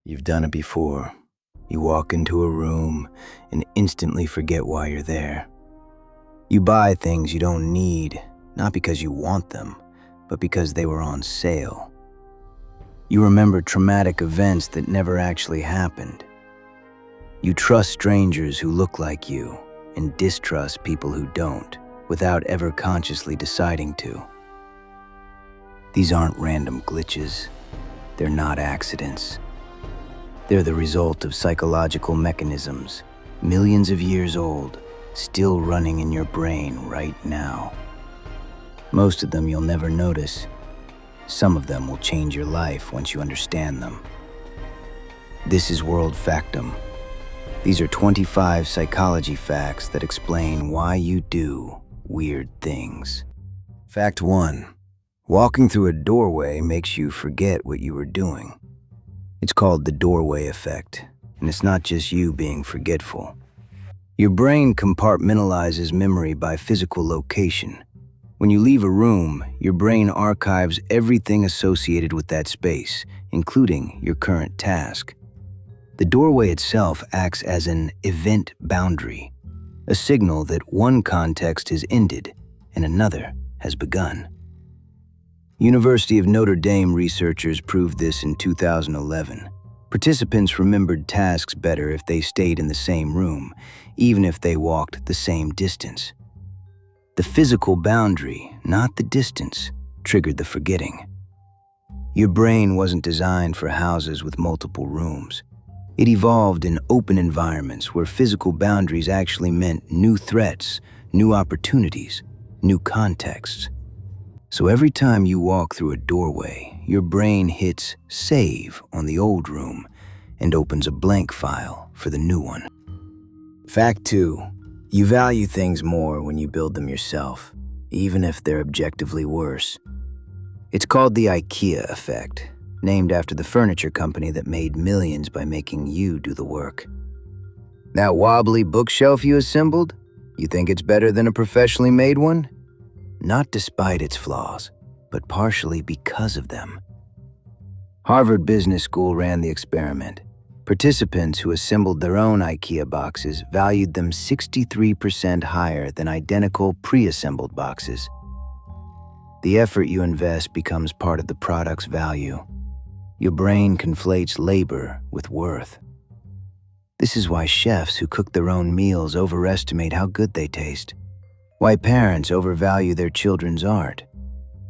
You've done it before. You walk into a room and instantly forget why you're there. You buy things you don't need, not because you want them, but because they were on sale. You remember traumatic events that never actually happened. You trust strangers who look like you and distrust people who don't, without ever consciously deciding to. These aren't random glitches. They're not accidents. They're the result of psychological mechanisms, millions of years old, still running in your brain right now. Most of them you'll never notice. Some of them will change your life once you understand them. This is World Factum. These are 25 psychology facts that explain why you do weird things. Fact 1. Walking through a doorway makes you forget what you were doing. It's called the doorway effect, and it's not just you being forgetful. Your brain compartmentalizes memory by physical location. When you leave a room, your brain archives everything associated with that space, including your current task. The doorway itself acts as an event boundary, a signal that one context has ended and another has begun. University of Notre Dame researchers proved this in 2011. Participants remembered tasks better if they stayed in the same room, even if they walked the same distance. The physical boundary, not the distance, triggered the forgetting. Your brain wasn't designed for houses with multiple rooms. It evolved in open environments where physical boundaries actually meant new threats, new opportunities, new contexts. So every time you walk through a doorway, your brain hits save on the old room and opens a blank file for the new one. Fact 2. You value things more when you build them yourself, even if they're objectively worse. It's called the IKEA Effect, named after the furniture company that made millions by making you do the work. That wobbly bookshelf you assembled? You think it's better than a professionally made one? Not despite its flaws, but partially because of them. Harvard Business School ran the experiment. Participants who assembled their own IKEA boxes valued them 63% higher than identical pre-assembled boxes. The effort you invest becomes part of the product's value. Your brain conflates labor with worth. This is why chefs who cook their own meals overestimate how good they taste. Why parents overvalue their children's art.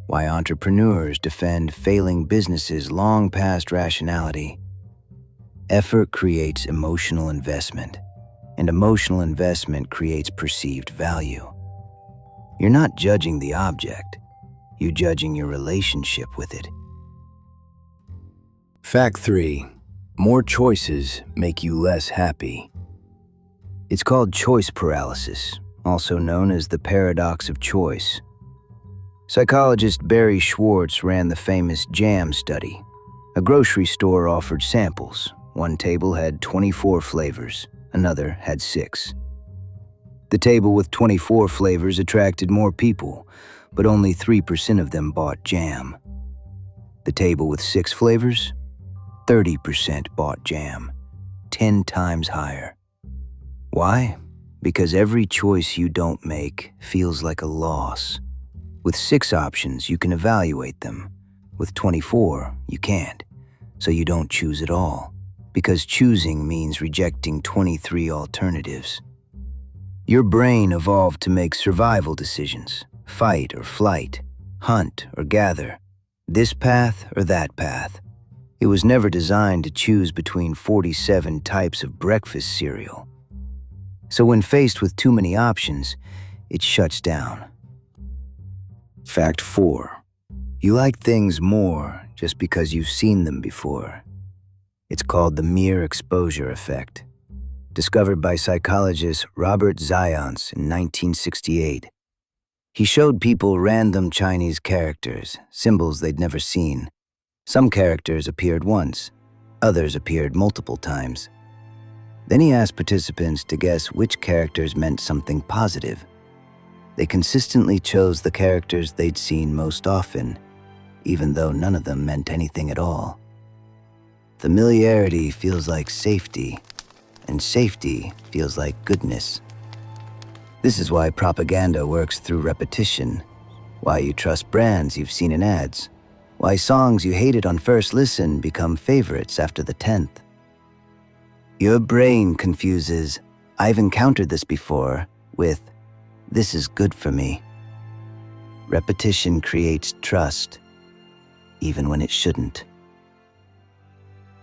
Why entrepreneurs defend failing businesses long past rationality. Effort creates emotional investment, and emotional investment creates perceived value. You're not judging the object, you're judging your relationship with it. Fact 3. More choices make you less happy. It's called choice paralysis, also known as the paradox of choice. Psychologist Barry Schwartz ran the famous jam study. A grocery store offered samples. One table had 24 flavors, another had 6. The table with 24 flavors attracted more people, but only 3% of them bought jam. The table with 6 flavors? 30% bought jam, 10 times higher. Why? Because every choice you don't make feels like a loss. With 6 options, you can evaluate them. With 24, you can't, so you don't choose at all, because choosing means rejecting 23 alternatives. Your brain evolved to make survival decisions, fight or flight, hunt or gather, this path or that path. It was never designed to choose between 47 types of breakfast cereal. So when faced with too many options, it shuts down. Fact 4. You like things more just because you've seen them before. It's called the mere exposure effect, discovered by psychologist Robert Zions in 1968. He showed people random Chinese characters, symbols they'd never seen. Some characters appeared once, others appeared multiple times. Then he asked participants to guess which characters meant something positive. They consistently chose the characters they'd seen most often, even though none of them meant anything at all. Familiarity feels like safety, and safety feels like goodness. This is why propaganda works through repetition, why you trust brands you've seen in ads, why songs you hated on first listen become favorites after the 10th. Your brain confuses, "I've encountered this before," with, "This is good for me." Repetition creates trust, even when it shouldn't.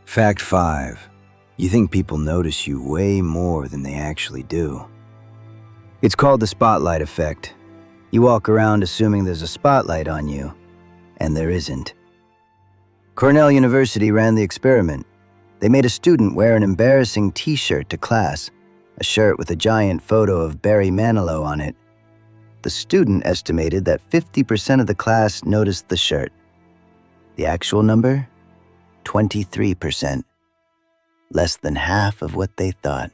Fact 5. You think people notice you way more than they actually do. It's called the spotlight effect. You walk around assuming there's a spotlight on you, and there isn't. Cornell University ran the experiment. They made a student wear an embarrassing t-shirt to class, a shirt with a giant photo of Barry Manilow on it. The student estimated that 50% of the class noticed the shirt. The actual number? 23%. Less than half of what they thought.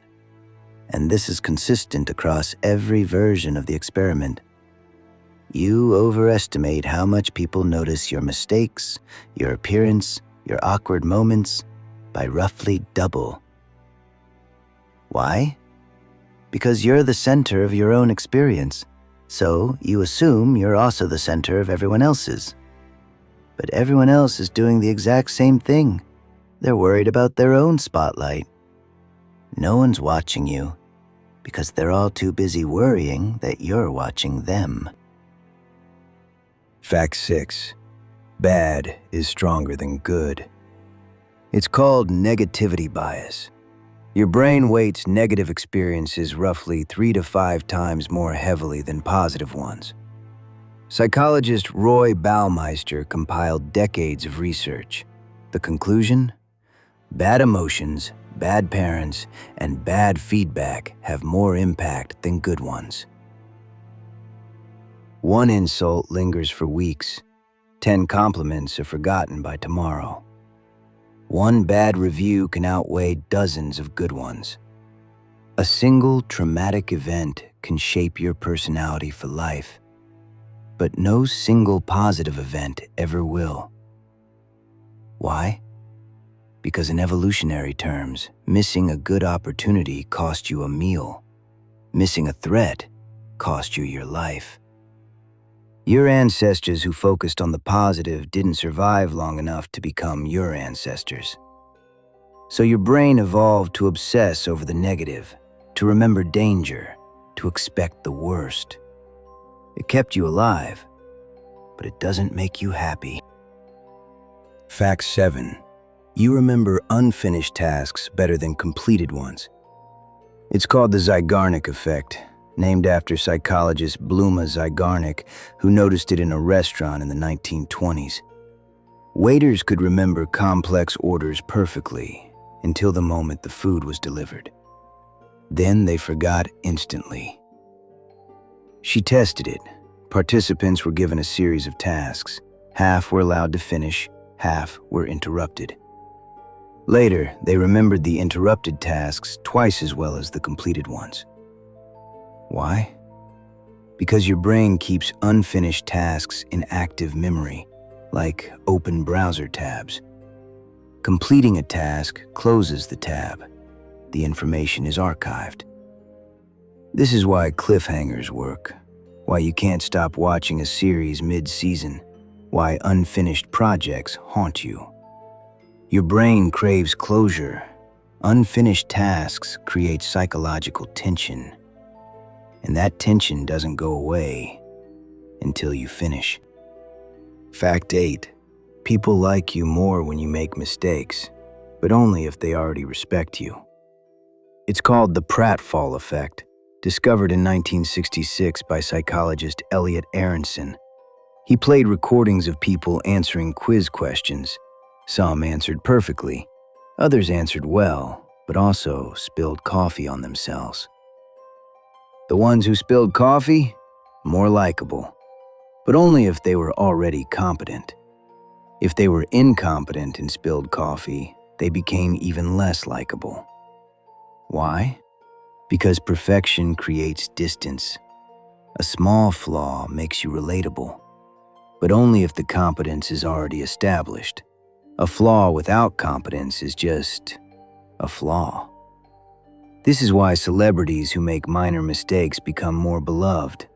And this is consistent across every version of the experiment. You overestimate how much people notice your mistakes, your appearance, your awkward moments by roughly double. Why? Because you're the center of your own experience, so you assume you're also the center of everyone else's. But everyone else is doing the exact same thing. They're worried about their own spotlight. No one's watching you, because they're all too busy worrying that you're watching them. Fact 6. Bad is stronger than good. It's called negativity bias. Your brain weights negative experiences roughly 3 to 5 times more heavily than positive ones. Psychologist Roy Baumeister compiled decades of research. The conclusion? Bad emotions, bad parents, and bad feedback have more impact than good ones. One insult lingers for weeks. 10 compliments are forgotten by tomorrow. One bad review can outweigh dozens of good ones. A single traumatic event can shape your personality for life, but no single positive event ever will. Why? Because in evolutionary terms, missing a good opportunity cost you a meal. Missing a threat cost you your life. Your ancestors who focused on the positive didn't survive long enough to become your ancestors. So your brain evolved to obsess over the negative, to remember danger, to expect the worst. It kept you alive, but it doesn't make you happy. Fact 7. You remember unfinished tasks better than completed ones. It's called the Zeigarnik Effect, named after psychologist Bluma Zeigarnik, who noticed it in a restaurant in the 1920s. Waiters could remember complex orders perfectly until the moment the food was delivered. Then they forgot instantly. She tested it. Participants were given a series of tasks. Half were allowed to finish, half were interrupted. Later, they remembered the interrupted tasks twice as well as the completed ones. Why? Because your brain keeps unfinished tasks in active memory, like open browser tabs. Completing a task closes the tab. The information is archived. This is why cliffhangers work, why you can't stop watching a series mid-season, why unfinished projects haunt you. Your brain craves closure. Unfinished tasks create psychological tension. And that tension doesn't go away until you finish. Fact 8. People like you more when you make mistakes, but only if they already respect you. It's called the Pratfall Effect, discovered in 1966 by psychologist Elliot Aronson. He played recordings of people answering quiz questions. Some answered perfectly, others answered well, but also spilled coffee on themselves. The ones who spilled coffee? More likable, but only if they were already competent. If they were incompetent and spilled coffee, they became even less likable. Why? Because perfection creates distance. A small flaw makes you relatable, but only if the competence is already established. A flaw without competence is just a flaw. This is why celebrities who make minor mistakes become more beloved,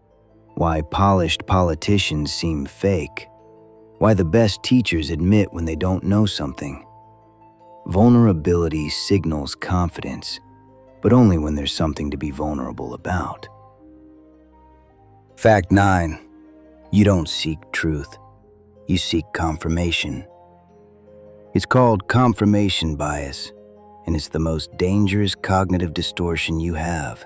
why polished politicians seem fake, why the best teachers admit when they don't know something. Vulnerability signals confidence, but only when there's something to be vulnerable about. Fact 9. You don't seek truth. You seek confirmation. It's called confirmation bias, and it's the most dangerous cognitive distortion you have.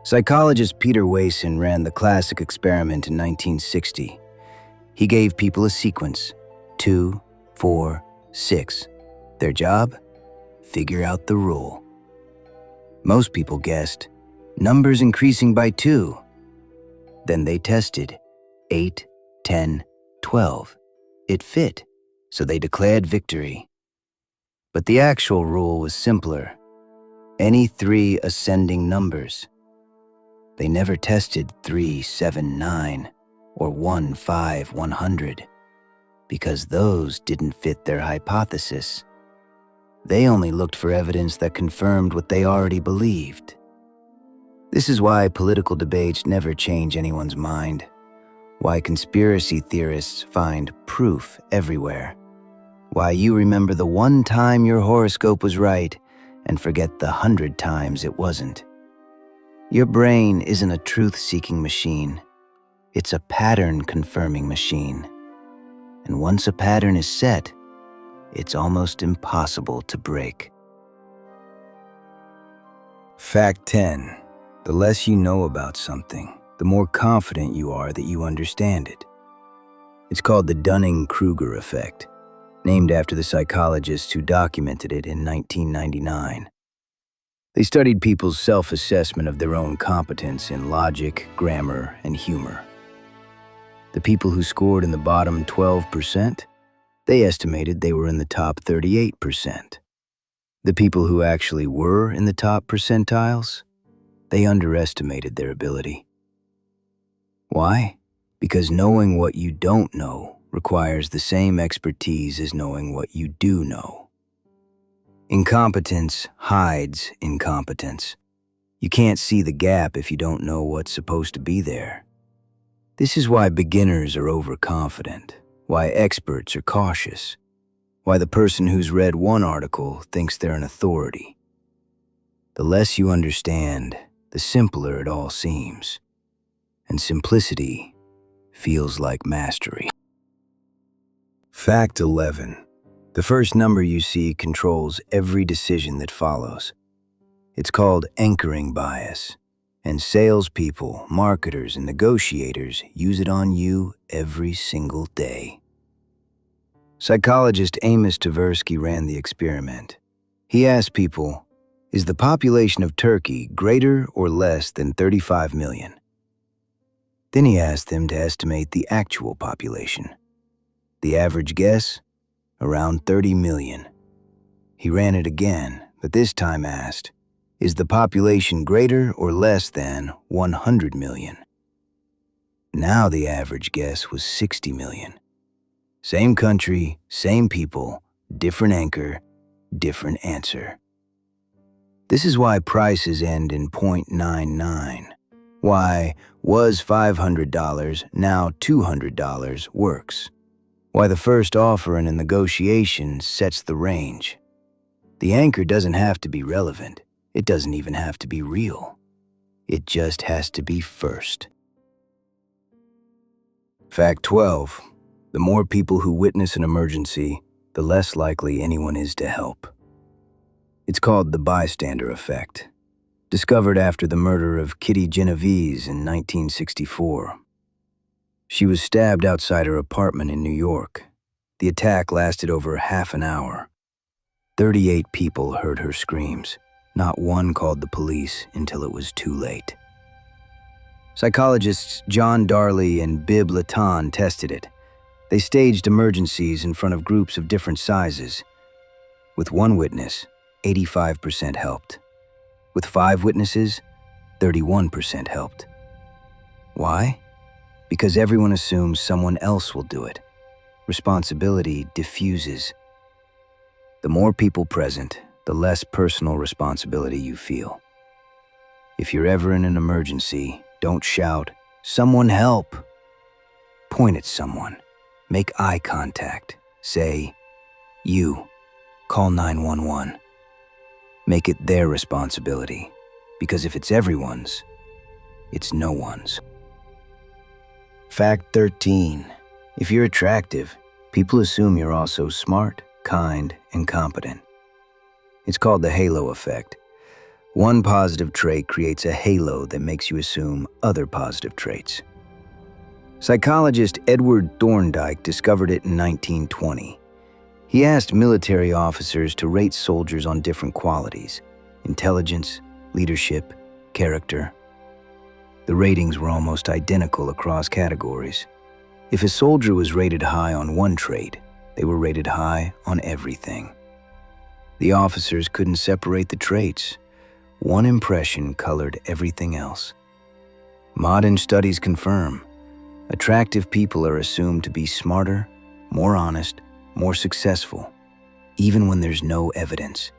Psychologist Peter Wason ran the classic experiment in 1960. He gave people a sequence, 2, 4, 6. Their job? Figure out the rule. Most people guessed, numbers increasing by 2. Then they tested, 8, 10, 12. It fit, so they declared victory. But the actual rule was simpler. Any 3 ascending numbers. They never tested 3, 7, 9, or 1, 5, 100, because those didn't fit their hypothesis. They only looked for evidence that confirmed what they already believed. This is why political debates never change anyone's mind, why conspiracy theorists find proof everywhere, why you remember the one time your horoscope was right and forget the 100 times it wasn't. Your brain isn't a truth-seeking machine. It's a pattern-confirming machine. And once a pattern is set, it's almost impossible to break. Fact 10. The less you know about something, the more confident you are that you understand it. It's called the Dunning-Kruger Effect, named after the psychologist who documented it in 1999. They studied people's self-assessment of their own competence in logic, grammar, and humor. The people who scored in the bottom 12%, they estimated they were in the top 38%. The people who actually were in the top percentiles, they underestimated their ability. Why? Because knowing what you don't know requires the same expertise as knowing what you do know. Incompetence hides incompetence. You can't see the gap if you don't know what's supposed to be there. This is why beginners are overconfident, why experts are cautious, why the person who's read one article thinks they're an authority. The less you understand, the simpler it all seems. And simplicity feels like mastery. Fact 11. The first number you see controls every decision that follows. It's called anchoring bias, and salespeople, marketers, and negotiators use it on you every single day. Psychologist Amos Tversky ran the experiment. He asked people, is the population of Turkey greater or less than 35 million? Then he asked them to estimate the actual population. The average guess? Around 30 million. He ran it again, but this time asked, is the population greater or less than 100 million? Now the average guess was 60 million. Same country, same people, different anchor, different answer. This is why prices end in 0.99. Why was $500, now $200 works. Why the first offer in a negotiation sets the range. The anchor doesn't have to be relevant. It doesn't even have to be real. It just has to be first. Fact 12. The more people who witness an emergency, the less likely anyone is to help. It's called the Bystander Effect, discovered after the murder of Kitty Genovese in 1964. She was stabbed outside her apartment in New York. The attack lasted over half an hour. 38 people heard her screams. Not one called the police until it was too late. Psychologists John Darley and Bib Latan tested it. They staged emergencies in front of groups of different sizes. With one witness, 85% helped. With 5 witnesses, 31% helped. Why? Because everyone assumes someone else will do it. responsibility diffuses. The more people present, the less personal responsibility you feel. If you're ever in an emergency, don't shout, "Someone help!" Point at someone. Make eye contact. Say, "You, call 911. Make it their responsibility, because if it's everyone's, it's no one's. Fact 13. If you're attractive, people assume you're also smart, kind, and competent. It's called the halo effect. One positive trait creates a halo that makes you assume other positive traits. Psychologist Edward Thorndike discovered it in 1920. He asked military officers to rate soldiers on different qualities: intelligence, leadership, character. The ratings were almost identical across categories. If a soldier was rated high on one trait, they were rated high on everything. The officers couldn't separate the traits. One impression colored everything else. Modern studies confirm attractive people are assumed to be smarter, more honest, more successful, even when there's no evidence.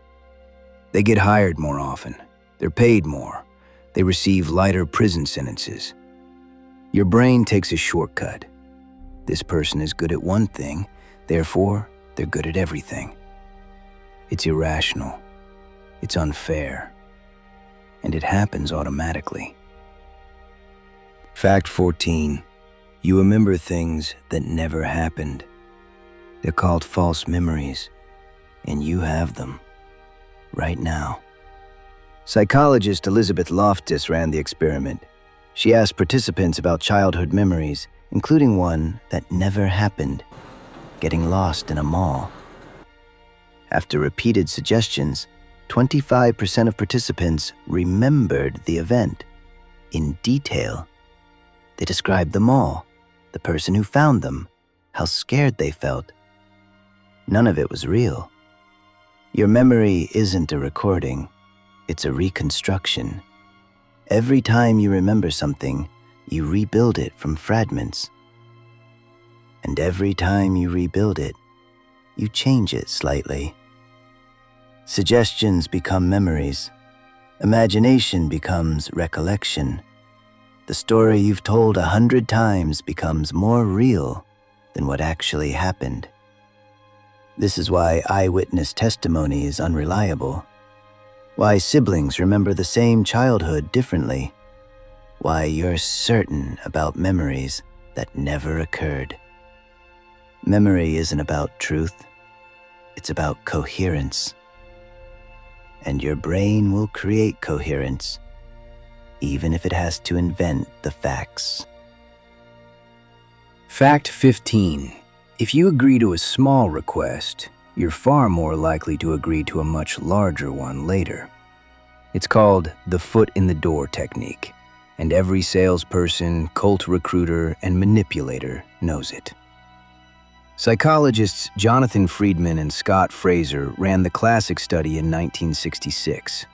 They get hired more often. They're paid more. They receive lighter prison sentences. Your brain takes a shortcut. This person is good at one thing, therefore, they're good at everything. It's irrational. It's unfair. And it happens automatically. Fact 14. You remember things that never happened. They're called false memories, and you have them right now. Psychologist Elizabeth Loftus ran the experiment. She asked participants about childhood memories, including one that never happened: getting lost in a mall. After repeated suggestions, 25% of participants remembered the event in detail. They described the mall, the person who found them, how scared they felt. None of it was real. Your memory isn't a recording. It's a reconstruction. Every time you remember something, you rebuild it from fragments. And every time you rebuild it, you change it slightly. Suggestions become memories. Imagination becomes recollection. The story you've told 100 times becomes more real than what actually happened. This is why eyewitness testimony is unreliable. Why siblings remember the same childhood differently. Why you're certain about memories that never occurred. Memory isn't about truth. It's about coherence. And your brain will create coherence, even if it has to invent the facts. Fact 15. If you agree to a small request, you're far more likely to agree to a much larger one later. It's called the foot in the door technique, and every salesperson, cult recruiter, and manipulator knows it. Psychologists Jonathan Friedman and Scott Fraser ran the classic study in 1966.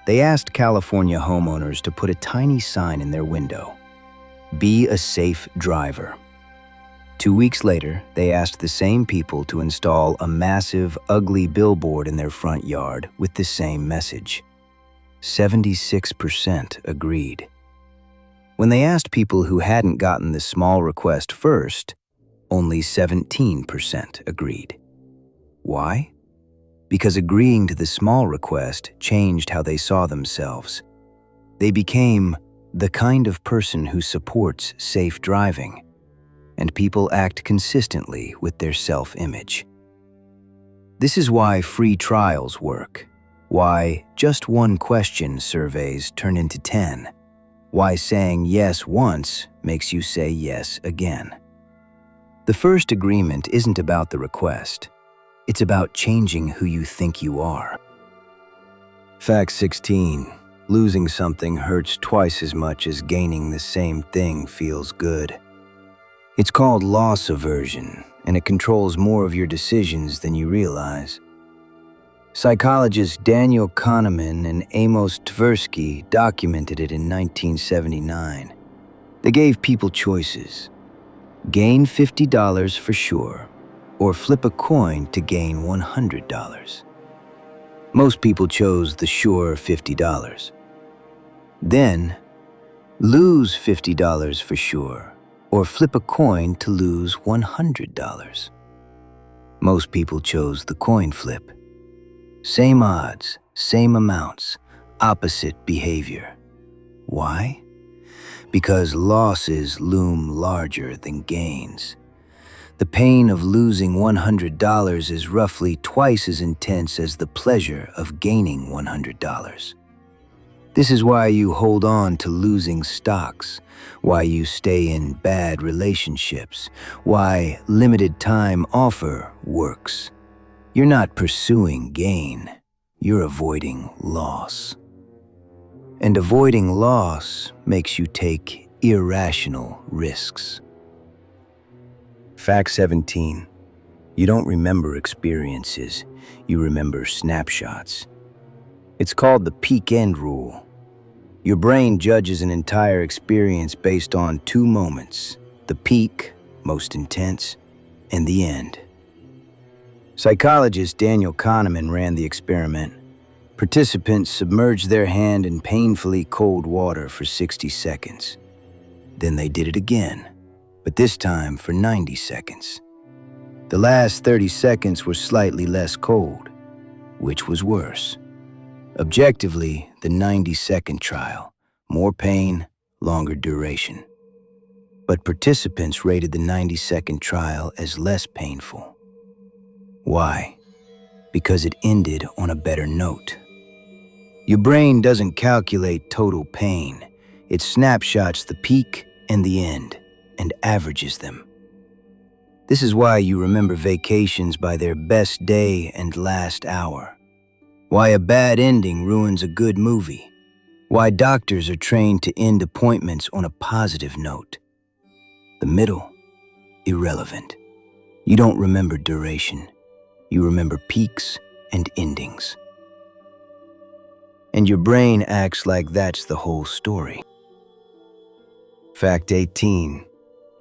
They asked California homeowners to put a tiny sign in their window: "Be a safe driver." 2 weeks later, they asked the same people to install a massive, ugly billboard in their front yard with the same message. 76% agreed. When they asked people who hadn't gotten the small request first, only 17% agreed. Why? Because agreeing to the small request changed how they saw themselves. They became the kind of person who supports safe driving, and people act consistently with their self-image. This is why free trials work, why just one question surveys turn into 10, why saying yes once makes you say yes again. The first agreement isn't about the request. It's about changing who you think you are. Fact 16. Losing something hurts twice as much as gaining the same thing feels good. It's called loss aversion, and it controls more of your decisions than you realize. Psychologists Daniel Kahneman and Amos Tversky documented it in 1979. They gave people choices: Gain $50 for sure, or flip a coin to gain $100. Most people chose the sure $50. Then, lose $50 for sure, or flip a coin to lose $100. Most people chose the coin flip. Same odds, same amounts, opposite behavior. Why? Because losses loom larger than gains. The pain of losing $100 is roughly twice as intense as the pleasure of gaining $100. This is why you hold on to losing stocks, why you stay in bad relationships, why limited time offer works. You're not pursuing gain, you're avoiding loss. And avoiding loss makes you take irrational risks. Fact 17. You don't remember experiences, you remember snapshots. It's called the peak-end rule. Your brain judges an entire experience based on two moments: the peak, most intense, and the end. Psychologist Daniel Kahneman ran the experiment. Participants submerged their hand in painfully cold water for 60 seconds. Then they did it again, but this time for 90 seconds. The last 30 seconds were slightly less cold. Which was worse? Objectively, the 90-second trial. More pain, longer duration. But participants rated the 90-second trial as less painful. Why? Because it ended on a better note. Your brain doesn't calculate total pain. It snapshots the peak and the end and averages them. This is why you remember vacations by their best day and last hour. Why a bad ending ruins a good movie. Why doctors are trained to end appointments on a positive note. The middle, irrelevant. You don't remember duration. You remember peaks and endings. And your brain acts like that's the whole story. Fact 18.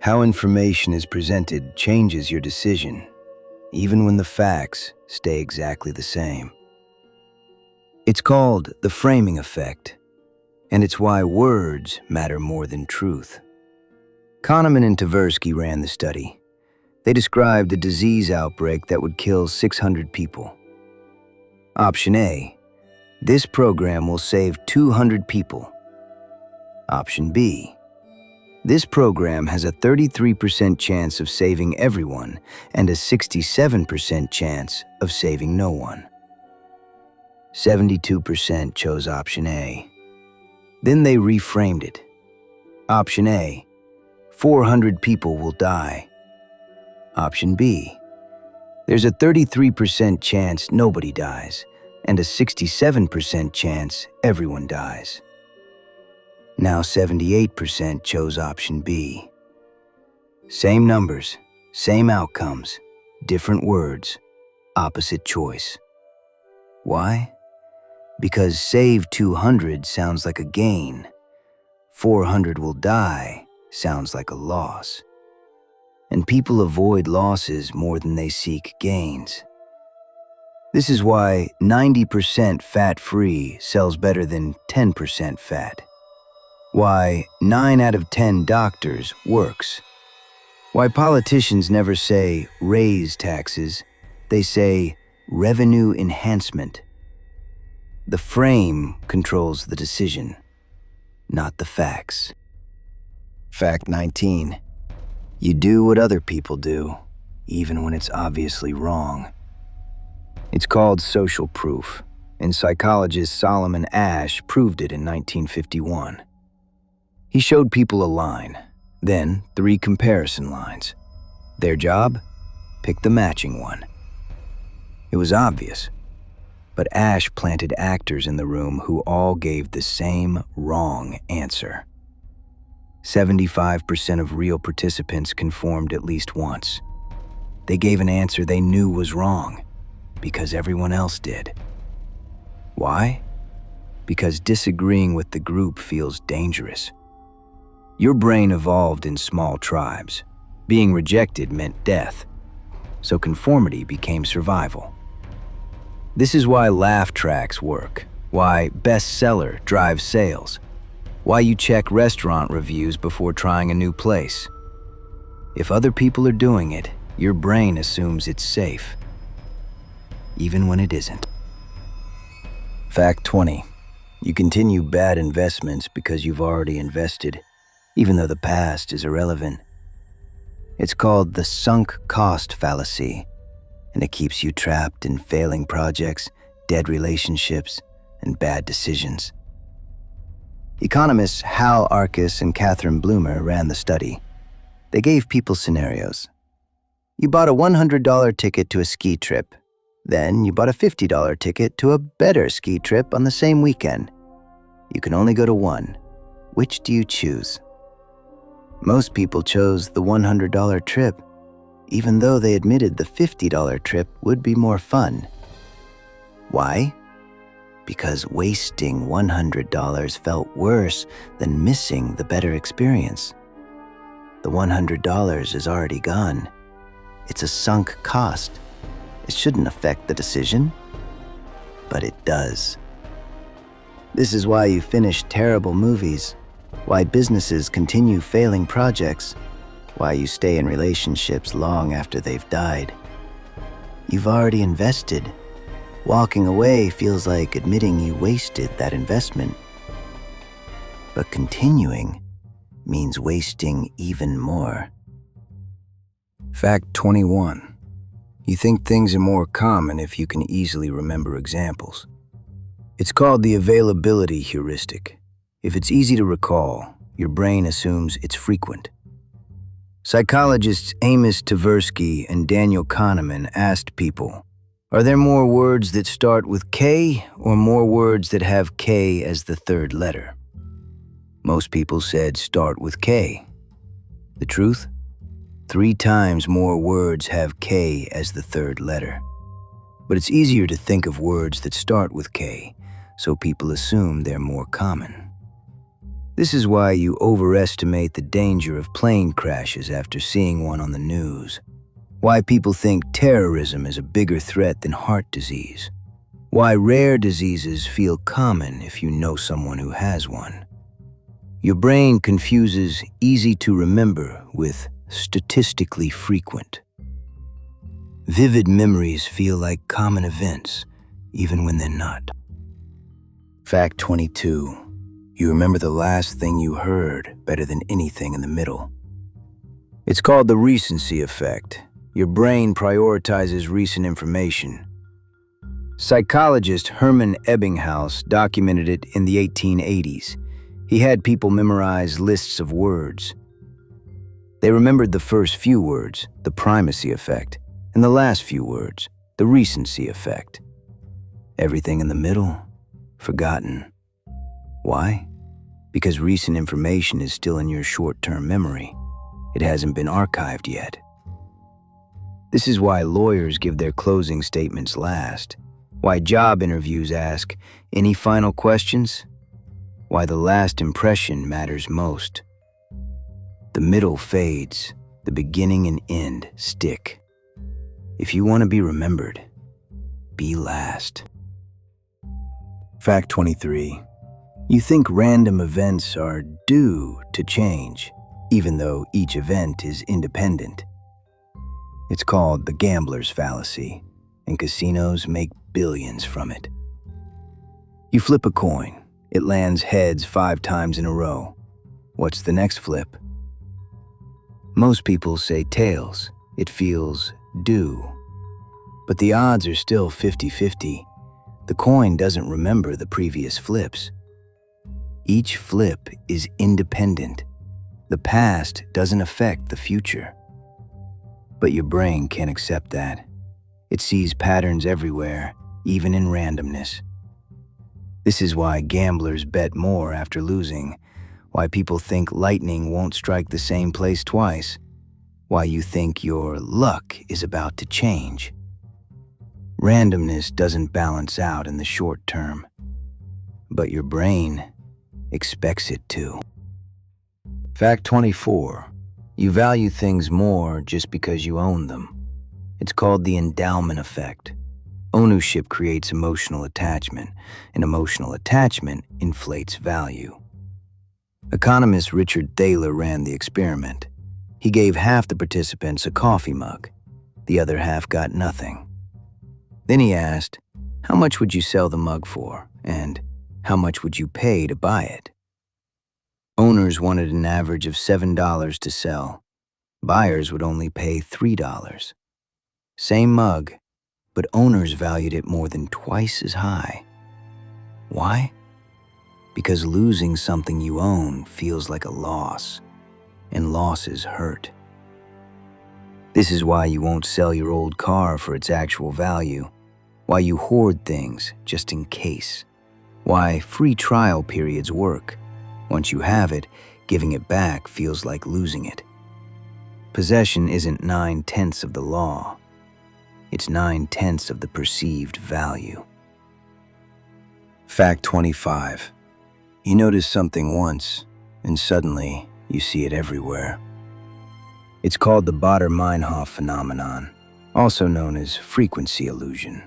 How information is presented changes your decision, even when the facts stay exactly the same. It's called the framing effect, and it's why words matter more than truth. Kahneman and Tversky ran the study. They described a disease outbreak that would kill 600 people. Option A, this program will save 200 people. Option B, this program has a 33% chance of saving everyone and a 67% chance of saving no one. 72% chose option A. Then they reframed it. Option A, 400 people will die. Option B, there's a 33% chance nobody dies and a 67% chance everyone dies. Now 78% chose option B. Same numbers, same outcomes, different words, opposite choice. Why? Because save 200 sounds like a gain. 400 will die sounds like a loss. And people avoid losses more than they seek gains. This is why 90% fat-free sells better than 10% fat. Why 9 out of 10 doctors works. Why politicians never say raise taxes, they say revenue enhancement. The frame controls the decision, not the facts. Fact 19. You do what other people do, even when it's obviously wrong. It's called social proof, and psychologist Solomon Asch proved it in 1951. He showed people a line, then 3 comparison lines. Their job? Pick the matching one. It was obvious, but Asch planted actors in the room who all gave the same wrong answer. 75% of real participants conformed at least once. They gave an answer they knew was wrong, because everyone else did. Why? Because disagreeing with the group feels dangerous. Your brain evolved in small tribes. Being rejected meant death, so conformity became survival. This is why laugh tracks work, why bestseller drives sales, why you check restaurant reviews before trying a new place. If other people are doing it, your brain assumes it's safe, even when it isn't. Fact 20. You continue bad investments because you've already invested, even though the past is irrelevant. It's called the Sunk Cost Fallacy, and it keeps you trapped in failing projects, dead relationships, and bad decisions. Economists Hal Arkus and Catherine Bloomer ran the study. They gave people scenarios. You bought a $100 ticket to a ski trip. Then you bought a $50 ticket to a better ski trip on the same weekend. You can only go to one. Which do you choose? Most people chose the $100 trip, even though they admitted the $50 trip would be more fun. Why? Because wasting $100 felt worse than missing the better experience. The $100 is already gone. It's a sunk cost. It shouldn't affect the decision, but it does. This is why you finish terrible movies, why businesses continue failing projects, why you stay in relationships long after they've died. You've already invested. Walking away feels like admitting you wasted that investment. But continuing means wasting even more. Fact 21. You think things are more common if you can easily remember examples. It's called the Availability Heuristic. If it's easy to recall, your brain assumes it's frequent. Psychologists Amos Tversky and Daniel Kahneman asked people, are there more words that start with K or more words that have K as the third letter? Most people said start with K. The truth? 3 times more words have K as the third letter. But it's easier to think of words that start with K, so people assume they're more common. This is why you overestimate the danger of plane crashes after seeing one on the news. Why people think terrorism is a bigger threat than heart disease. Why rare diseases feel common if you know someone who has one. Your brain confuses easy to remember with statistically frequent. Vivid memories feel like common events, even when they're not. Fact 22. You remember the last thing you heard better than anything in the middle. It's called the Recency Effect. Your brain prioritizes recent information. Psychologist Hermann Ebbinghaus documented it in the 1880s. He had people memorize lists of words. They remembered the first few words, the primacy effect, and the last few words, the recency effect. Everything in the middle, forgotten. Why? Because recent information is still in your short-term memory. It hasn't been archived yet. This is why lawyers give their closing statements last, why job interviews ask, any final questions? Why the last impression matters most. The middle fades, the beginning and end stick. If you want to be remembered, be last. Fact 23. You think random events are due to change, even though each event is independent. It's called the gambler's fallacy, and casinos make billions from it. You flip a coin. It lands heads 5 times in a row. What's the next flip? Most people say tails. It feels due. But the odds are still 50-50. The coin doesn't remember the previous flips. Each flip is independent. The past doesn't affect the future. But your brain can't accept that. It sees patterns everywhere, even in randomness. This is why gamblers bet more after losing, why people think lightning won't strike the same place twice, why you think your luck is about to change. Randomness doesn't balance out in the short term, but your brain expects it to. Fact 24. You value things more just because you own them. It's called the Endowment Effect. Ownership creates emotional attachment, and emotional attachment inflates value. Economist Richard Thaler ran the experiment. He gave half the participants a coffee mug. The other half got nothing. Then he asked, how much would you sell the mug for, and how much would you pay to buy it? Owners wanted an average of $7 to sell. Buyers would only pay $3. Same mug, but owners valued it more than twice as high. Why? Because losing something you own feels like a loss, and losses hurt. This is why you won't sell your old car for its actual value, why you hoard things just in case, why free trial periods work. Once you have it, giving it back feels like losing it. Possession isn't 9/10 of the law. It's 9/10 of the perceived value. Fact 25. You notice something once, and suddenly you see it everywhere. It's called the Baader-Meinhof Phenomenon, also known as frequency illusion.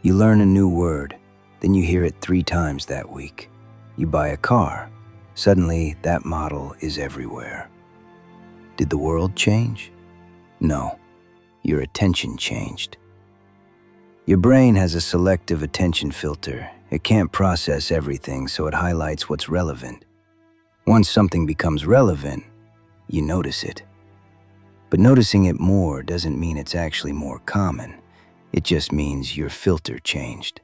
You learn a new word, then you hear it 3 times that week. You buy a car, suddenly that model is everywhere. Did the world change? No, your attention changed. Your brain has a selective attention filter. It can't process everything, so it highlights what's relevant. Once something becomes relevant, you notice it. But noticing it more doesn't mean it's actually more common. It just means your filter changed.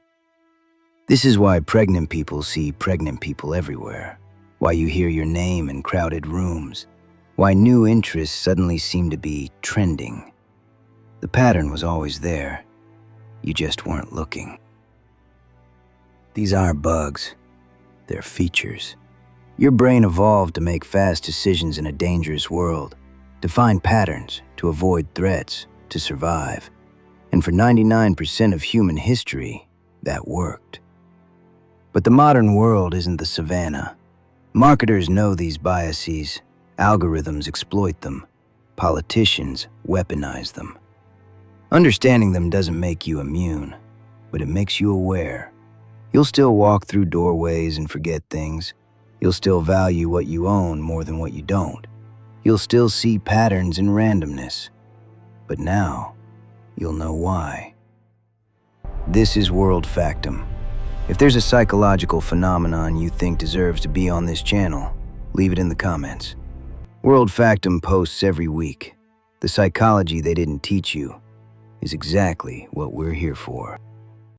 This is why pregnant people see pregnant people everywhere, why you hear your name in crowded rooms, why new interests suddenly seem to be trending. The pattern was always there. You just weren't looking. These aren't bugs. They're features. Your brain evolved to make fast decisions in a dangerous world, to find patterns, to avoid threats, to survive. And for 99% of human history, that worked. But the modern world isn't the savannah. Marketers know these biases. Algorithms exploit them. Politicians weaponize them. Understanding them doesn't make you immune, but it makes you aware. You'll still walk through doorways and forget things. You'll still value what you own more than what you don't. You'll still see patterns in randomness. But now, you'll know why. This is World Factum. If there's a psychological phenomenon you think deserves to be on this channel, leave it in the comments. World Factum posts every week. The psychology they didn't teach you is exactly what we're here for.